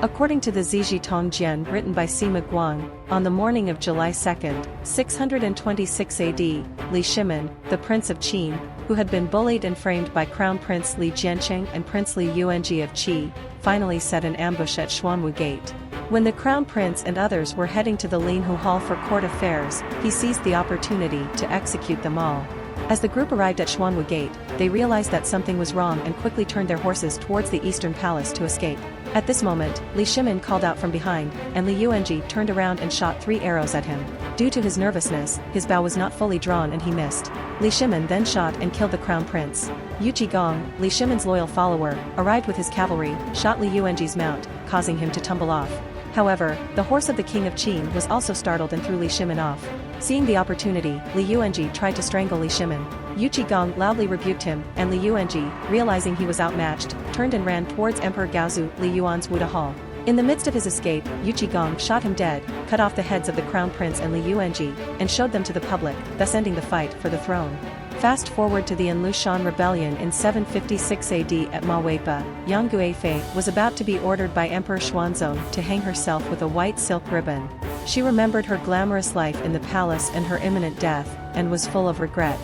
According to the Zizhi Tongjian written by Sima Guang, on the morning of July 2, 626 AD, Li Shimin, the Prince of Qin, who had been bullied and framed by Crown Prince Li Jiancheng and Prince Li Yuanji of Qi, finally set an ambush at Xuanwu Gate. When the Crown Prince and others were heading to the Linhu Hall for court affairs, he seized the opportunity to execute them all. As the group arrived at Xuanwu Gate, they realized that something was wrong and quickly turned their horses towards the eastern palace to escape. At this moment, Li Shimin called out from behind, and Li Yuanji turned around and shot 3 arrows at him. Due to his nervousness, his bow was not fully drawn and he missed. Li Shimin then shot and killed the Crown Prince. Yuchi Gong, Li Shimin's loyal follower, arrived with his cavalry, shot Li Yuanji's mount, causing him to tumble off. However, the horse of the King of Qin was also startled and threw Li Shimin off. Seeing the opportunity, Li Yuanji tried to strangle Li Shimin. Yuchi Gong loudly rebuked him, and Li Yuanji, realizing he was outmatched, turned and ran towards Emperor Gaozu, Li Yuan's Wude Hall. In the midst of his escape, Yuchi Gong shot him dead, cut off the heads of the Crown Prince and Li Yuanji, and showed them to the public, thus ending the fight for the throne. Fast forward to the Enlushan rebellion in 756 AD at Maweipa, Yang Guifei was about to be ordered by Emperor Xuanzong to hang herself with a white silk ribbon. She remembered her glamorous life in the palace and her imminent death, and was full of regret.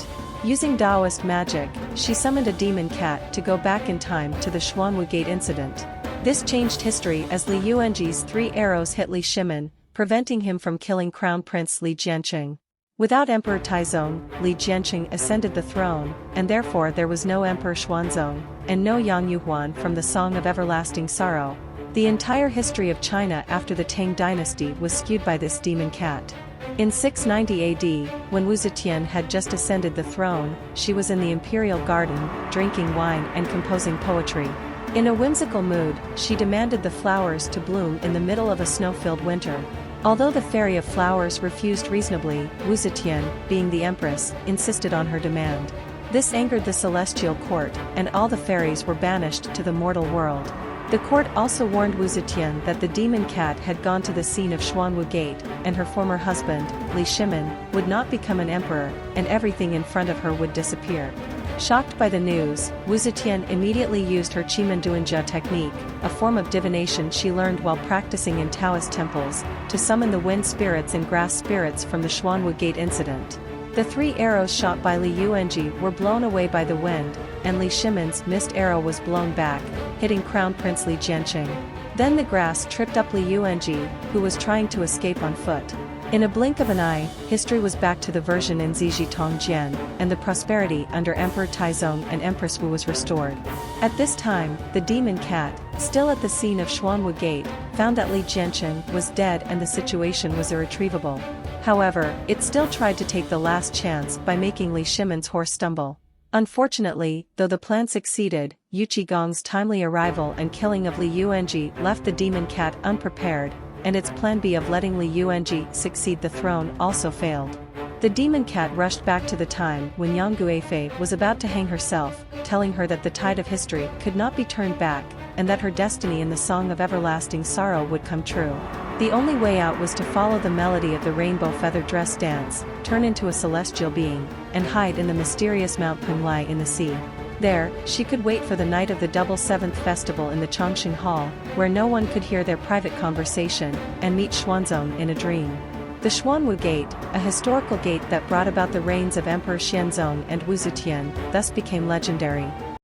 Using Taoist magic, she summoned a demon cat to go back in time to the Xuanwu Gate incident. This changed history as Li Yuanji's 3 arrows hit Li Shimin, preventing him from killing Crown Prince Li Jiancheng. Without Emperor Taizong, Li Jiancheng ascended the throne, and therefore there was no Emperor Xuanzong, and no Yang Yuan from the Song of Everlasting Sorrow. The entire history of China after the Tang dynasty was skewed by this demon cat. In 690 AD, when Wu Zetian had just ascended the throne, she was in the imperial garden, drinking wine and composing poetry. In a whimsical mood, she demanded the flowers to bloom in the middle of a snow-filled winter. Although the Fairy of Flowers refused reasonably, Wu Zetian, being the empress, insisted on her demand. This angered the celestial court, and all the fairies were banished to the mortal world. The court also warned Wu Zetian that the demon cat had gone to the scene of Xuanwu Gate, and her former husband, Li Shimin, would not become an emperor, and everything in front of her would disappear. Shocked by the news, Wu Zetian immediately used her Qimenduanjia technique, a form of divination she learned while practicing in Taoist temples, to summon the wind spirits and grass spirits from the Xuanwu Gate incident. The 3 arrows shot by Li Yuanji were blown away by the wind, and Li Shimin's missed arrow was blown back, hitting Crown Prince Li Jiancheng. Then the grass tripped up Li Yuanji, who was trying to escape on foot. In a blink of an eye, history was back to the version in Zizhi Tongjian, and the prosperity under Emperor Taizong and Empress Wu was restored. At this time, the demon cat, still at the scene of Xuanwu Gate, found that Li Jiancheng was dead and the situation was irretrievable. However, it still tried to take the last chance by making Li Shimin's horse stumble. Unfortunately, though the plan succeeded, Yuchi Gong's timely arrival and killing of Li Yuanji left the demon cat unprepared, and its plan B of letting Li Yuanji succeed the throne also failed. The demon cat rushed back to the time when Yang Guifei was about to hang herself, telling her that the tide of history could not be turned back, and that her destiny in the Song of Everlasting Sorrow would come true. The only way out was to follow the melody of the rainbow feather dress dance, turn into a celestial being, and hide in the mysterious Mount Punlai in the sea. There, she could wait for the night of the Double Seventh Festival in the Chongqing Hall, where no one could hear their private conversation, and meet Xuanzong in a dream. The Xuanwu Gate, a historical gate that brought about the reigns of Emperor Xianzong and Wu Zetian, thus became legendary.